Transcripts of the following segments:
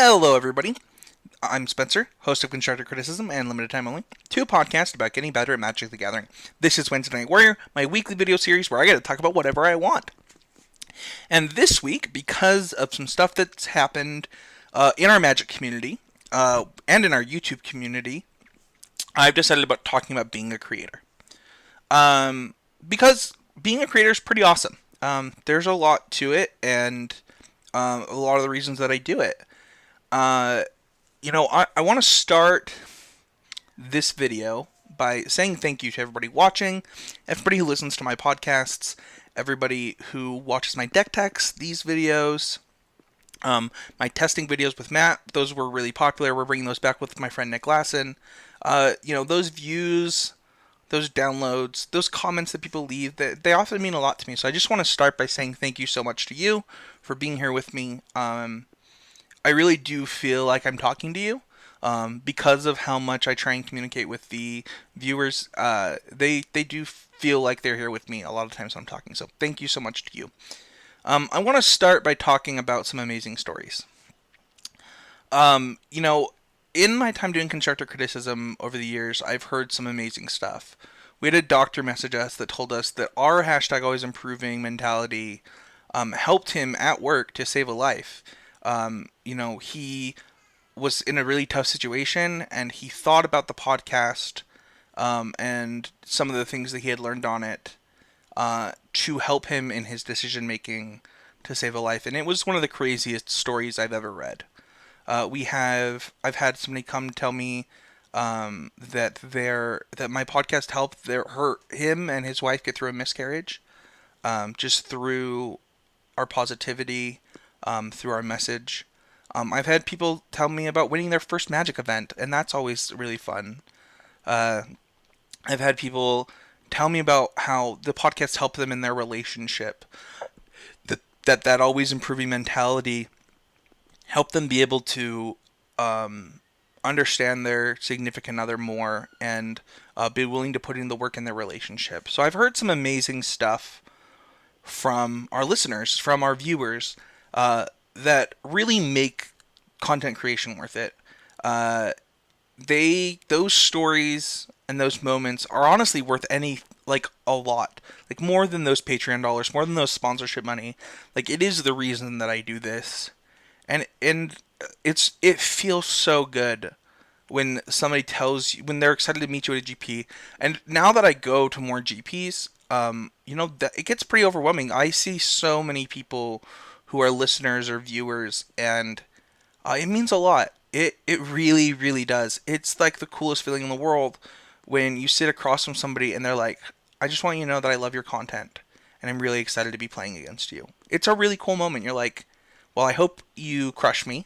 Hello, everybody. I'm Spencer, host of Constructive Criticism and Limited Time Only, two podcasts about getting better at Magic the Gathering. This is Wednesday Night Warrior, my weekly video series where I get to talk about whatever I want. And this week, because of some stuff that's happened in our Magic community and in our YouTube community, I've decided about talking about being a creator. Because being a creator is pretty awesome. There's a lot to it, and a lot of the reasons that I do it. I want to start this video by saying thank you to everybody watching, everybody who listens to my podcasts, everybody who watches my deck techs, these videos, my testing videos with Matt. Those were really popular. We're bringing those back with my friend Nick Lassen. Those views, those downloads, those comments that people leave, they often mean a lot to me. So I just want to start by saying thank you so much to you for being here with me. I really do feel like I'm talking to you because of how much I try and communicate with the viewers. They do feel like they're here with me a lot of times when I'm talking. So thank you so much to you. I want to start by talking about some amazing stories. In my time doing constructive criticism over the years, I've heard some amazing stuff. We had a doctor message us that told us that our hashtag always improving mentality helped him at work to save a life. He was in a really tough situation, and he thought about the podcast and some of the things that he had learned on it to help him in his decision making to save a life. And it was one of the craziest stories I've ever read. I've had somebody come tell me that my podcast helped him and his wife get through a miscarriage, just through our positivity, through our message. I've had people tell me about winning their first Magic event, and that's always really fun. I've had people tell me about how the podcast helped them in their relationship. That always improving mentality help them be able to understand their significant other more and be willing to put in the work in their relationship. So I've heard some amazing stuff from our listeners, from our viewers, that really make content creation worth it. Those stories and those moments are honestly worth a lot. Like more than those Patreon dollars, more than those sponsorship money. Like it is the reason that I do this. And it feels so good when somebody tells you, when they're excited to meet you at a GP. And now that I go to more GPs, it gets pretty overwhelming. I see so many people who are listeners or viewers, and it means a lot. It really, really does. It's like the coolest feeling in the world when you sit across from somebody and they're like, I just want you to know that I love your content, and I'm really excited to be playing against you. It's a really cool moment. You're like, well, I hope you crush me,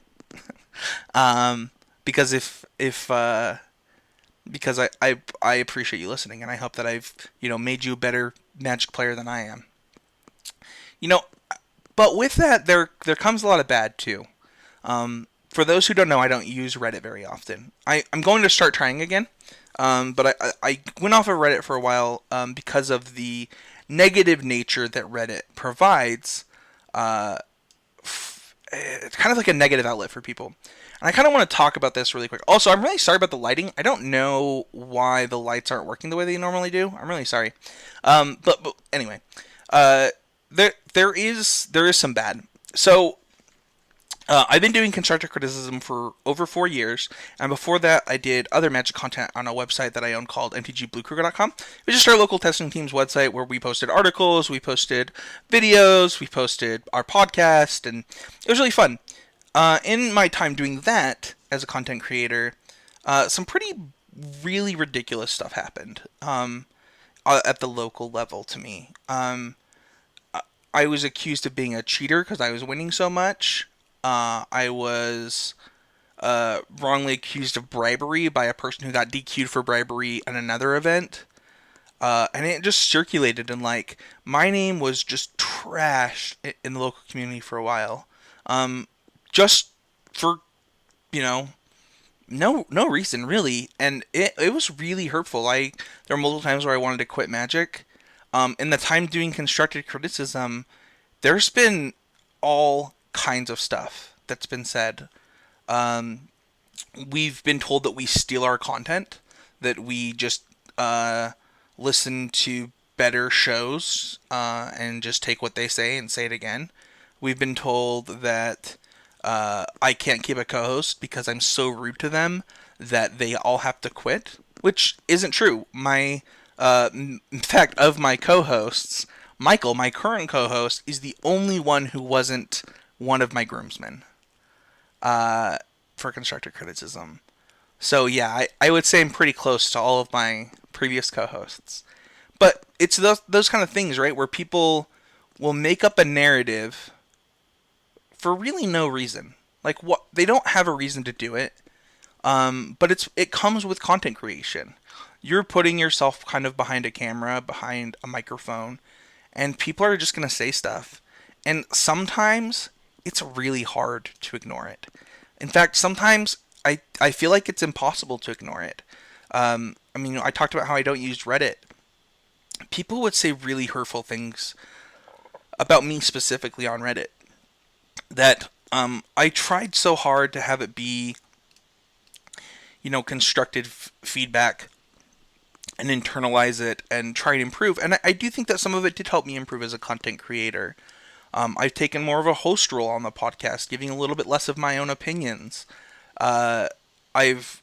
because because I appreciate you listening, and I hope that I've made you a better Magic player than I am. But with that, there comes a lot of bad too. For those who don't know, I don't use Reddit very often. I'm going to start trying again, but I went off of Reddit for a while because of the negative nature that Reddit provides. It's kind of like a negative outlet for people. And I kind of want to talk about this really quick. Also, I'm really sorry about the lighting. I don't know why the lights aren't working the way they normally do. I'm really sorry. But anyway, there is some bad. So I've been doing constructive criticism for over 4 years, and before that I did other Magic content on a website that I own called mtgbluekruger.com. It was just our local testing team's website where we posted articles, we posted videos, we posted our podcast, and it was really fun. In my time doing that as a content creator, some pretty really ridiculous stuff happened at the local level to me. I was accused of being a cheater because I was winning so much. I was wrongly accused of bribery by a person who got DQ'd for bribery at another event. And it just circulated, and my name was just trashed in the local community for a while. Just for, no reason really. And it was really hurtful. There were multiple times where I wanted to quit Magic. In the time doing constructive criticism, there's been all kinds of stuff that's been said We've been told that we steal our content, that we just uh, listen to better shows and just take what they say and say it again. We've been told that I can't keep a co-host because I'm so rude to them that they all have to quit, which isn't true. In fact, of my co-hosts, Michael, my current co-host, is the only one who wasn't one of my groomsmen uh, for constructive criticism. So yeah, I would say I'm pretty close to all of my previous co-hosts. But it's those kind of things, right, where people will make up a narrative for really no reason. Like what they don't have a reason to do it. But it comes with content creation. You're putting yourself kind of behind a camera, behind a microphone, and people are just gonna say stuff. And sometimes it's really hard to ignore it. In fact, sometimes I feel like it's impossible to ignore it. I mean, I talked about how I don't use Reddit. People would say really hurtful things about me specifically on Reddit that I tried so hard to have it be, constructive feedback and internalize it and try and improve. And I do think that some of it did help me improve as a content creator. I've taken more of a host role on the podcast, giving a little bit less of my own opinions. Uh, I've,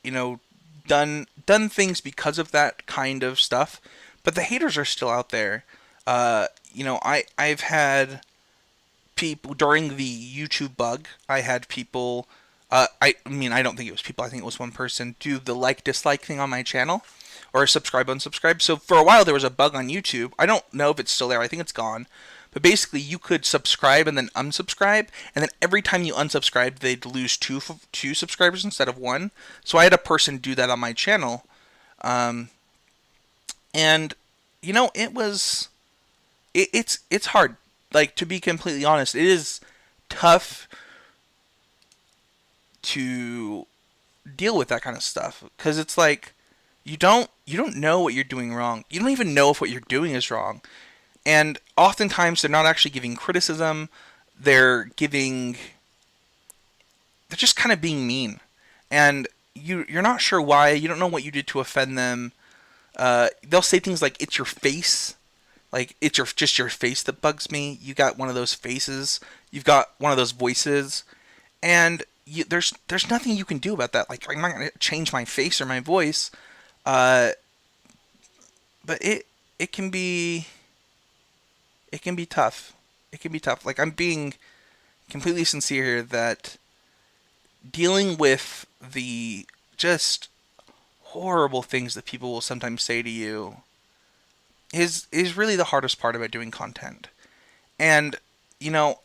you know, done things because of that kind of stuff, but the haters are still out there. I've had people during the YouTube bug. I had people. I mean, I don't think it was people. I think it was one person do the like dislike thing on my channel, or subscribe unsubscribe. So for a while there was a bug on YouTube. I don't know if it's still there. I think it's gone. But basically, you could subscribe and then unsubscribe, and then every time you unsubscribed, they'd lose two subscribers instead of one. So I had a person do that on my channel, um, and it was it's hard. Like, to be completely honest, it is tough to deal with that kind of stuff because it's like you don't know what you're doing wrong. You don't even know if what you're doing is wrong. And oftentimes they're not actually giving criticism. They're giving they're just kind of being mean. And you're not sure why. You don't know what you did to offend them. They'll say things like it's your face. Like it's just your face that bugs me. You got one of those faces. You've got one of those voices. And there's nothing you can do about that. Like, I'm not gonna change my face or my voice, uh, but it can be tough. It can be tough. Like, I'm being completely sincere here that dealing with the just horrible things that people will sometimes say to you is really the hardest part about doing content. And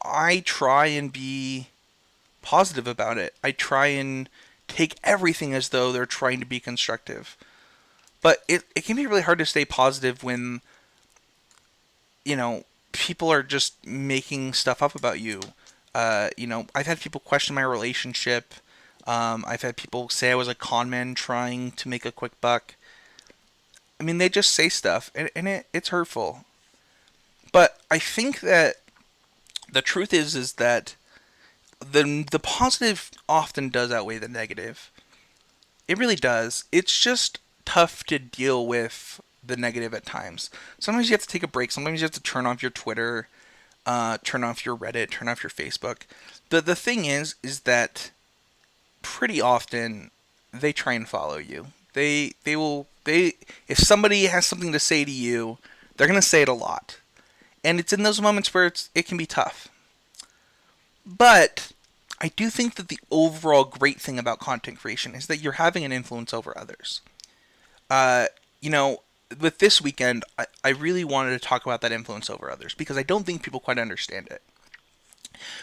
I try and be positive about it. I try and take everything as though they're trying to be constructive. But it can be really hard to stay positive when, people are just making stuff up about you. I've had people question my relationship. I've had people say I was a con man trying to make a quick buck. I mean, they just say stuff, and it's hurtful. But I think that the truth is that the positive often does outweigh the negative. It really does. It's just tough to deal with the negative at times. Sometimes you have to take a break. Sometimes you have to turn off your Twitter, turn off your Reddit, turn off your Facebook. The thing is that pretty often they try and follow you. They if somebody has something to say to you, they're gonna say it a lot. And it's in those moments where it can be tough. But I do think that the overall great thing about content creation is that you're having an influence over others. Uh, you know, with this weekend, I really wanted to talk about that influence over others because I don't think people quite understand it.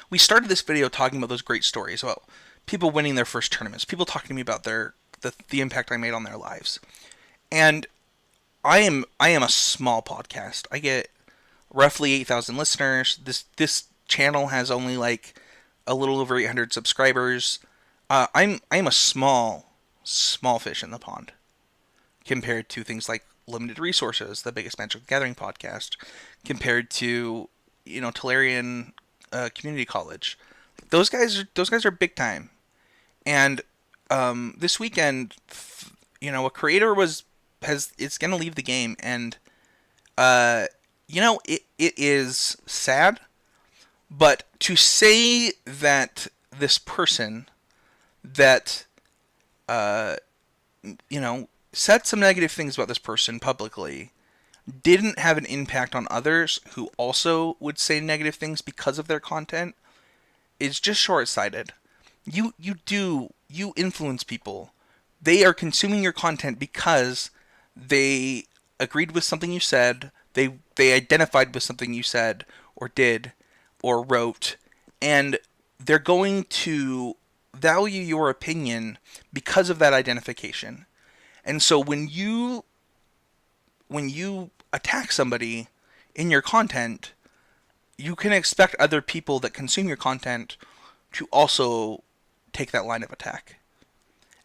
We started this video talking about those great stories about people winning their first tournaments, people talking to me about the impact I made on their lives. And I am a small podcast. I get roughly 8,000 listeners. This channel has only like a little over 800 subscribers. I'm a small fish in the pond compared to things like Limited Resources, the biggest Magic the Gathering podcast, compared to Tolarian Community College. Those guys are big time. And this weekend, a creator is going to leave the game, and it is sad. But to say that this person that said some negative things about this person publicly didn't have an impact on others who also would say negative things because of their content is just short-sighted. You influence people. They are consuming your content because they agreed with something you said, they identified with something you said or did or wrote, and they're going to value your opinion because of that identification. And so when you attack somebody in your content, you can expect other people that consume your content to also take that line of attack.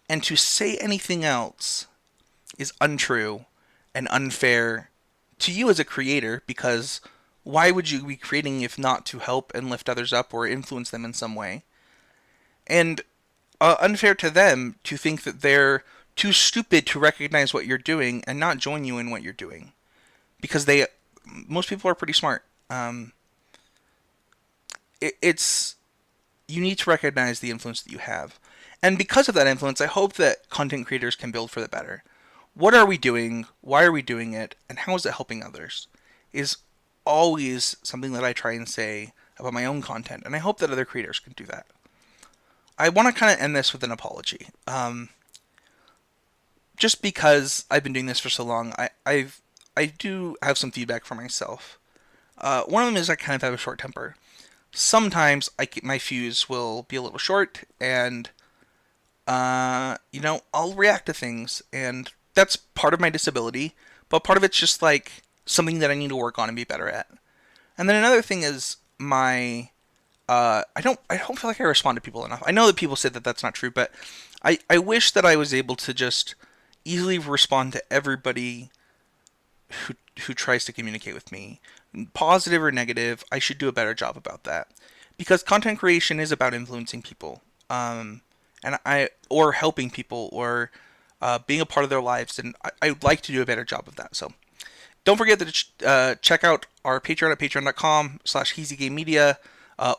And to say anything else is untrue and unfair to you as a creator, because why would you be creating if not to help and lift others up or influence them in some way? And unfair to them to think that they're too stupid to recognize what you're doing and not join you in what you're doing, because most people are pretty smart. It's You need to recognize the influence that you have, and because of that influence, I hope that content creators can build for the better. What are we doing? Why are we doing it? And how is it helping others? Is always something that I try and say about my own content, and I hope that other creators can do that. I want to kind of end this with an apology. Just because I've been doing this for so long, I do have some feedback for myself. One of them is I kind of have a short temper. Sometimes my fuse will be a little short, and I'll react to things, and that's part of my disability. But part of it's just like something that I need to work on and be better at. And then another thing is I don't feel like I respond to people enough. I know that people say that that's not true, but I wish that I was able to just easily respond to everybody who tries to communicate with me, positive or negative. I should do a better job about that, because content creation is about influencing people, or helping people, or being a part of their lives, and I'd like to do a better job of that. So don't forget to check out our Patreon at patreon.com/HeezyGameMedia,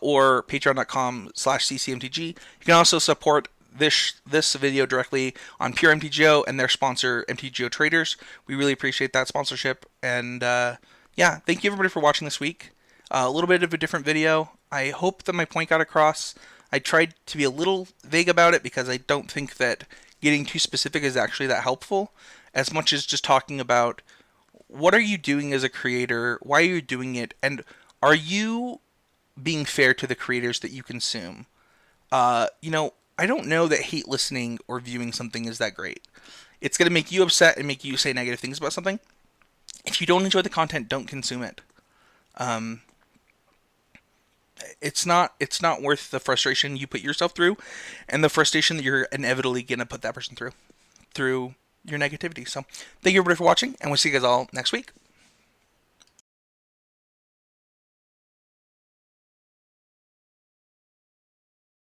or patreon.com/ccmtg. You can also support this video directly on Pure MTGO and their sponsor, MTGO Traders. We really appreciate that sponsorship. And thank you everybody for watching this week. A little bit of a different video. I hope that my point got across. I tried to be a little vague about it because I don't think that getting too specific is actually that helpful, as much as just talking about what are you doing as a creator, why are you doing it, and are you being fair to the creators that you consume. I don't know that hate listening or viewing something is that great. It's going to make you upset and make you say negative things about something. If you don't enjoy the content, don't consume it. It's not worth the frustration you put yourself through, and the frustration that you're inevitably going to put that person through your negativity. So thank you everybody for watching, and we'll see you guys all next week.